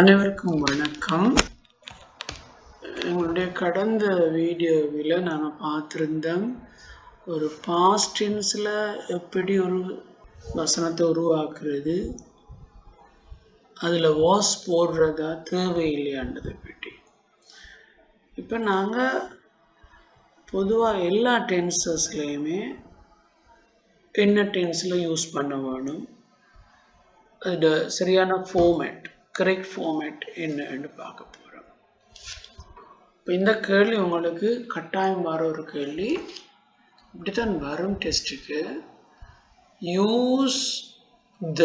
அனைவருக்கும் வணக்கம். எங்களுடைய கடந்த வீடியோவில் நாங்கள் பார்த்துருந்தோம் ஒரு பாஸ்ட் டென்ஸில் எப்படி ஒரு வசனத்தை உருவாக்குறது, அதில் வாஸ் போடுறதா தேவையில்லையான்றதை பற்றி. இப்போ நாங்கள் பொதுவாக எல்லா டென்சஸ்லேயுமே என்ன டென்ஸில் யூஸ் பண்ண வேணும், அது சரியான ஃபார்மேட், கரெக்ட் ஃபார்மேட் என்னன்னு பார்க்க போகிறோம். இப்போ இந்த கேள்வி உங்களுக்கு கட்டாயம் வர ஒரு கேள்வி, இப்படித்தான் வரும் டெஸ்ட்டுக்கு. Use the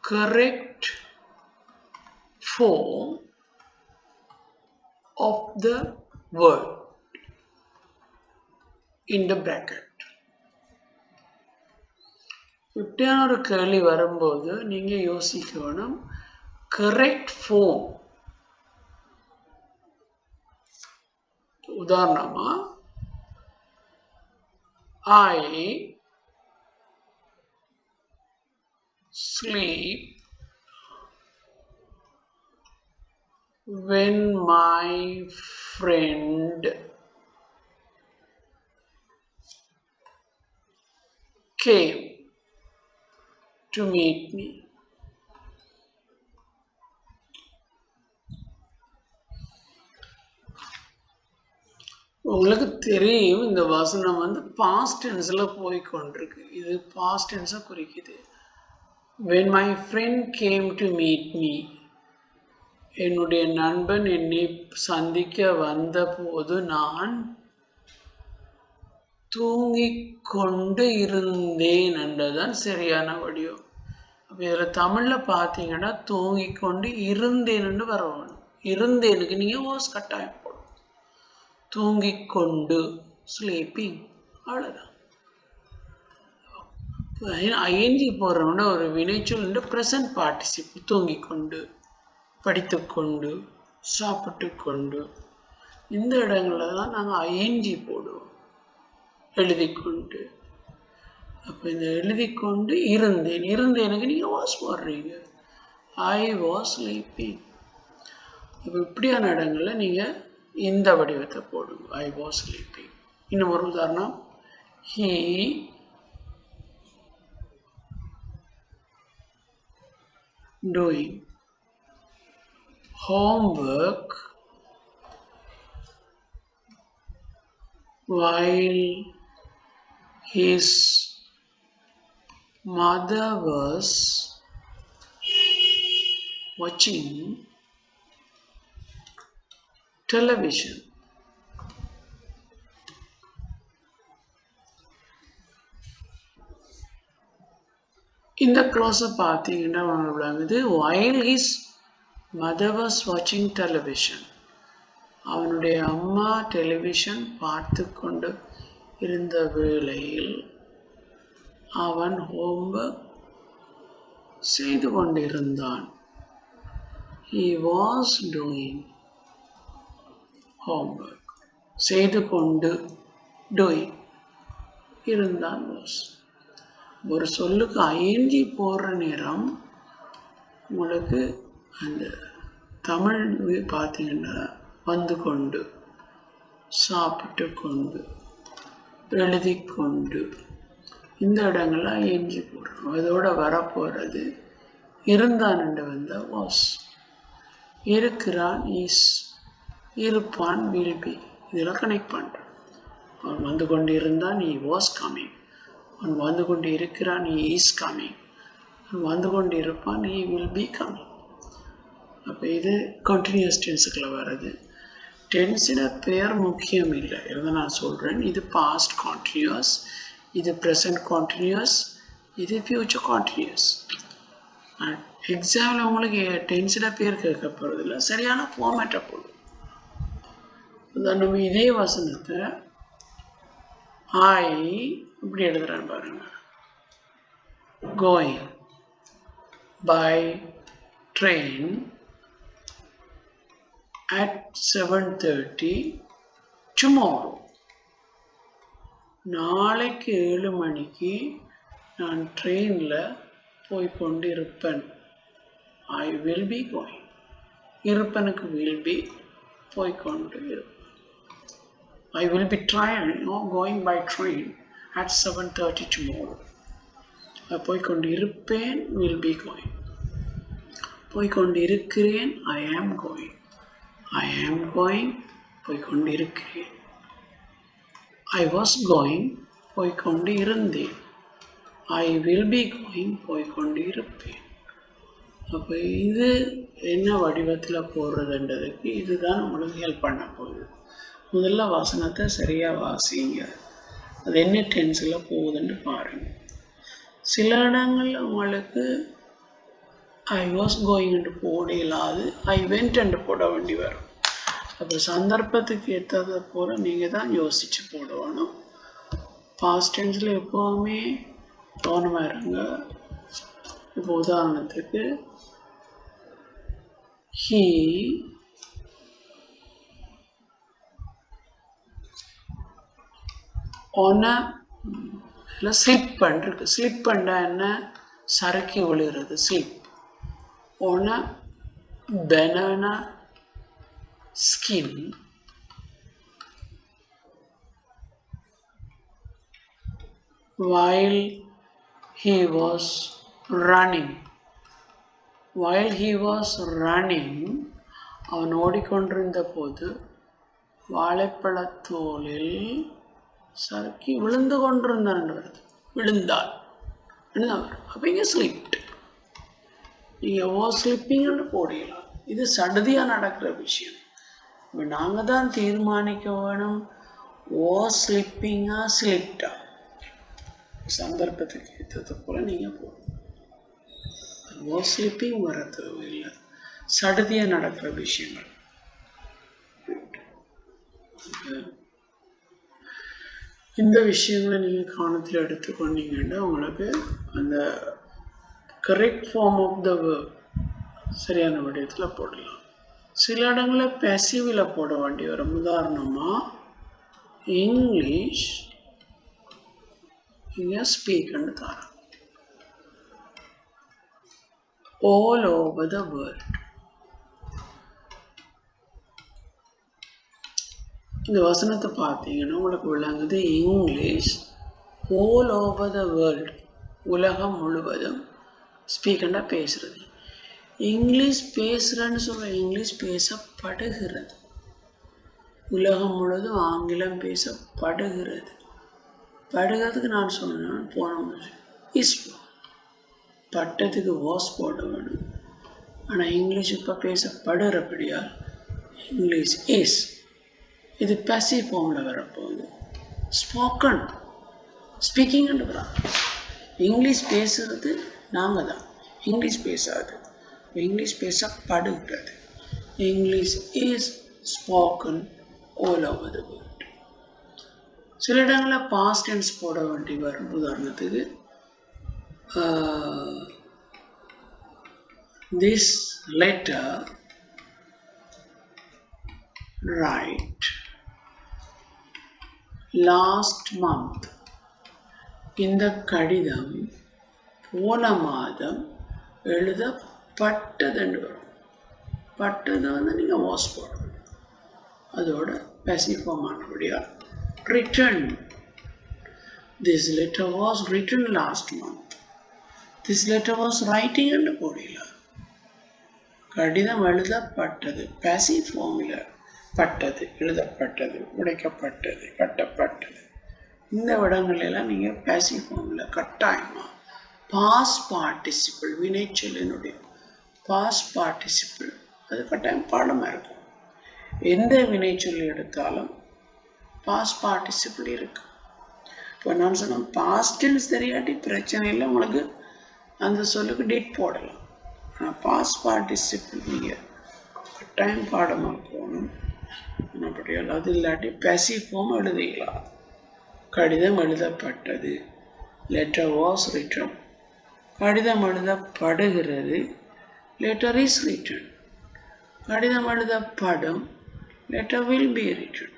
correct form of the word in the bracket. இப்படியான ஒரு கேள்வி வரும்போது நீங்கள் யோசிக்கணும், கரெக்ட் ஃபார்ம். உதாரணமாக I sleep when my friend came to meet me. உங்களுக்கு தெரியும் இந்த வசனம் பாஸ்ட் டென்ஸில் போய் கொண்டிருக்கு. இது பாஸ்ட் டென்ஸை குறிக்குது. when my friend came to meet me, என்னுடைய நண்பன் என்னை சந்திக்க வந்த போது நான் தூங்கிக் கொண்டு இருந்தேன் என்றதான் சரியான வடிவம். அப்போ இதில் தமிழில் பார்த்தீங்கன்னா தூங்கிக் கொண்டு இருந்தேன்னு வரணும். இருந்தேனுக்கு நீங்கள் வாஸ் கட்டாயம் போடும். தூங்கிக் கொண்டு, ஸ்லீப்பிங், அவ்வளோதான். ஐஎன்ஜி போடுறோம்னா ஒரு வினைச்சொல் ப்ரெசன்ட் பார்ட்டிசிபிள். தூங்கிக் கொண்டு, படித்து கொண்டு, சாப்பிட்டு கொண்டு, இந்த இடங்களில் தான் நாங்கள் ஐஎன்ஜி போடுவோம். எழுதி கொண்டு. அப்போ இந்த எழுதி கொண்டு இருந்தேன், இருந்தேனுக்கு நீங்கள் வாஸ் போடுறீங்க. I was sleeping. இப்போ இப்படியான இடங்களில் நீங்கள் இந்த வடிவத்தை போடுங்க. I was sleeping. இன்னும் ஒரு உதாரணம், he doing homework while his mother was watching television. இந்த க்ளோஸை பார்த்தீங்கன்னா விளங்குது, while his mother was watching television. அவனுடைய அம்மா டெலிவிஷன் பார்த்து கொண்டு இருந்த வேளையில் அவன் ஹோம்ஒர்க் செய்து கொண்டிருந்தான். He was doing homework. செய்து கொண்டு, doing, இருந்தான், was. ஒரு சொல்லுக்கு ஐஎன்ஜி போடுற நேரம் உங்களுக்கு அந்த தமிழ் பார்த்தீங்கன்னா வந்து கொண்டு, சாப்பிட்டு கொண்டு, எழுதி கொண்டு, இந்த இடங்கள்ல ஐஎன்ஜி போடுறோம். அதோட வரப்போகிறது இருந்தான் என்று வந்த வாஸ். இருக்கிறான் இஸ், இருப்பான் வில் பி. இதெல்லாம் கனெக்ட் பண்ணுறான். அவன் வந்து கொண்டு இருந்தான், he was coming. அவன் வந்து கொண்டு இருக்கிறான், he is coming. அவன் வந்து கொண்டு இருப்பான், he will be coming. அப்போ இது கண்டினியூஸ் டென்ஸுக்குள்ள வர்றது. டென்ஸில் பேர் முக்கியம் இல்லை, இருந்தால் நான் சொல்கிறேன். இது பாஸ்ட் கான்டினியூஸ், இது ப்ரெசன்ட் கான்டினியூஸ், இது ஃபியூச்சர் கான்டினியூஸ். எக்ஸாமில் உங்களுக்கு டென்ஸில் பேர் கேட்க போகிறதில்ல, சரியான ஃபார்மேட்டை போடும். நம்ம இதே வசனத்தை ஐ இப்படி எழுதுறேன்னு பாருங்க. Going by train at 7:30 tomorrow. நாளைக்கு 7 மணிக்கு நான் ட்ரெயினில் போய்கொண்டு இருப்பேன். I will be going. இருப்பனுக்கு will be போய்கொண்டு இருப்பேன். I will be going by train at 7:30 tomorrow. போய்கொண்டு இருப்பேன் will be going. போய்கொண்டு இருக்கிறேன் I am going. I am going போய்கொண்டு இருக்கிறேன். I was going போய்கொண்டு இருந்தேன். I will be going போய்கொண்டு இருப்பேன். அப்போ இது என்ன வடிவத்தில் போடுறதுன்றதுக்கு இதுதான் உங்களுக்கு ஹெல்ப் பண்ண போகுது. முதல்ல வசனத்தை சரியாக வாசிங்க. அது என்ன டென்ஸில் போகுதுன்னு பாருங்கள். சில இடங்களில் உங்களுக்கு ஐ வாஸ் கோயிங் என்று போட இல்லாது ஐ வெண்ட் என்று போட வேண்டி வரும். அப்போ சந்தர்ப்பத்துக்கு ஏற்றதை போல் நீங்கள் தான் யோசித்து போடணும். பாஸ்ட் டென்ஸில் எப்போவுமே கவனமாக இருங்க. இப்போ உதாரணத்துக்கு he on a ஸ்லிப் பண்ணிருக்கு. ஸ்லிப் பண்ண என்ன சறுக்கி விழுகிறது. Slip on a banana skin while he was running. While he was running, அவன் ஓடிக்கொண்டிருந்த போது வாழைப்பழத்தோலில் சறுக்கி விழுந்து கொண்டிருந்தான். விழுந்தாள் அப்போ இங்கே ஸ்லிப்ட். நீங்கள் ஓ ஸ்லிப்பிங்னு போடலாம். இது சடுதியாக நடக்கிற விஷயம். இப்போ நாங்கள் தான் தீர்மானிக்க வேணும் ஓ ஸ்லிப்பிங்கா ஸ்லிப்டா. சந்தர்ப்பத்துக்கு ஏற்றது போல் நீங்கள் போடணும். ஓ ஸ்லிப்பிங் வர தேவையில்லை. சடுதியாக நடக்கிற விஷயங்கள். இந்த விஷயங்களை நீங்கள் கவனத்தில் எடுத்துக்கொண்டீங்கன்னா உங்களுக்கு அந்த correct form of the verb சரியான வடிவத்தில் போடலாம். சில இடங்களில் பேசிவில் போட வேண்டி வரும். உதாரணமாக இங்கிலீஷ் இங்கே ஸ்பீக்னு தரோம். all over the world. இந்த வசனத்தை பார்த்தீங்கன்னா உங்களுக்கு விளங்குது. English all over the world, உலகம் முழுவதும் ஸ்பீக்கண்டா பேசுறது. இங்கிலீஷ் பேசுகிறேன்னு சொல்ல இங்கிலீஷ் பேசப்படுகிறது. உலகம் முழுவதும் ஆங்கிலம் பேசப்படுகிறது. படுகிறதுக்கு நான் சொன்னேன் போன இஸ் பட்டத்துக்கு வாஸ் போட வேணும். ஆனால் இங்கிலீஷ் இப்போ பேசப்படுறபடியால் இங்கிலீஷ் இஸ். இது பேசிவ் ஃபார்மில் வரப்போகுது. ஸ்போக்கன் ஸ்பீக்கிங்ன்றா இங்கிலீஷ் பேசுகிறது நாங்கள் தான். இங்கிலீஷ் பேசாது. இங்கிலீஷ் பேசப்படுகிறது. English is spoken all over the world. சில இடங்களில் பாஸ்ட் டென்ஸ் போட வேண்டி வரும். உதாரணத்துக்கு this letter write last month. இந்த கடிதம் போன மாதம் எழுதப்பட்டது என்று வரும். பட்டது நீங்கள் வாஸ் போடணும். அதோட passive form ஆனபடியா written. This letter was written last month. This letter was writing என்று போடலாம். கடிதம் எழுதப்பட்டது passive formula. பட்டது எழுதப்பட்டது உடைக்கப்பட்டது கட்டப்பட்டது. இந்த இடங்களெல்லாம் நீங்கள் passive formula கட்டாயமாக past participle வினைச்சொல்லினுடைய past participle அது கட்டாயம் பாடமாக இருக்கும். எந்த வினைச்சொல்லி எடுத்தாலும் past participle இருக்கு. இப்போ நான் சொன்னேன் past tense தெரியாட்டி பிரச்சனை இல்லை. உங்களுக்கு அந்த சொல்லுக்கு டிட் போடலாம். ஆனால் பாஸ்ட் பார்ட்டிசிபிள் நீங்கள் கட்டாயம் பாடமாக போகணும். அப்படியால் அது இல்லாட்டி பேசிவ் ஃபார்ம் எழுதிக்கலாம். கடிதம் எழுதப்பட்டது லெட்டர் வாஸ் ரிட்டன். கடிதம் எழுதப்படுகிறது லெட்டர் இஸ் ரிட்டன். கடிதம் எழுதப்படும் லெட்டர் வில் பி ரிட்டன்.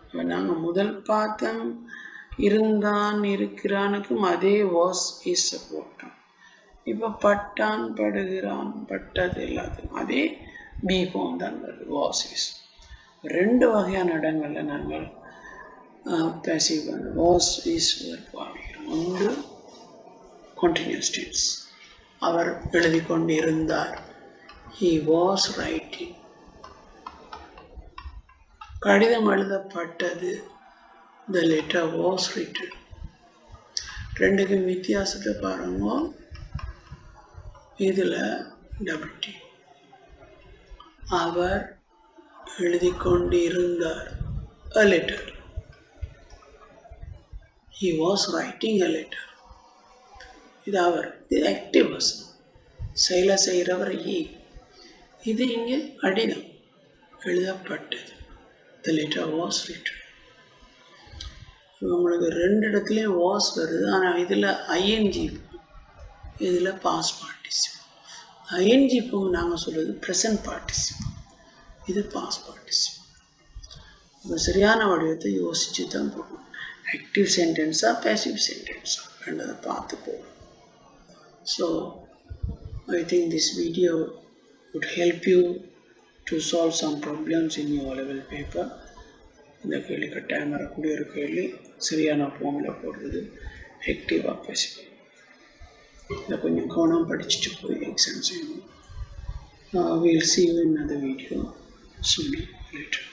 இப்போ நாங்கள் முதல் பார்த்தோம் இருந்தான் இருக்கிறானுக்கும் அதே வாஸ் இஸ் போட்டோம். இப்போ பட்டான், படுகிறான், பட்டது எல்லாத்துக்கும் அதே பி ஃபார்ம் தான் வருது. Was is. 2 வகையான இடங்களில் நாங்கள் பேசிவ் வாஸ் இஸ் பாவிக்கிறோம். ஒன்று continuous tense. அவர் எழுதி கொண்டிருந்தார். He was writing. கடிதம் எழுதப்பட்டது. The letter was written. ரெண்டுக்கும் வித்தியாசத்தை பாருங்க. இதில் WT. அவர் எழுதி கொண்டிருந்தார். A letter. He was writing a letter. இது அவர். இது ஆக்டிவ் பர்சன். செயலை செய்கிறவர் he. இது இங்கே கடிதம் எழுதப்பட்டது. The letter was written. உங்களுக்கு 2 இடத்துலையும் வாஸ் வருது. ஆனால் இதில் ஐஎன்ஜி, இதில் பாஸ்ட் பார்ட்டிசிபிள். ஐஎன்ஜி ஃபார்ம் நாங்கள் சொல்கிறது ப்ரெசன்ட் பார்ட்டிசிபிள், இது பாஸ்ட் பார்ட்டிசிபிள். இப்போ சரியான வடிவத்தை யோசித்து தான் போகணும். ஆக்டிவ் சென்டென்ஸா பேசிவ் சென்டென்ஸா ரெண்டதை பார்த்து போகணும். So I think this video would help you to solve some problems in your level paper. இந்த கேள்வி கட்டாயம் வரக்கூடிய ஒரு கேள்வி. சரியான ஃபார்மில் போடுறது ஆக்டிவாக பேசிப்போம். இதை கொஞ்சம் கவனம் படிச்சுட்டு போய் எக்ஸாம் செய்யணும். We'll see you in another video soon later.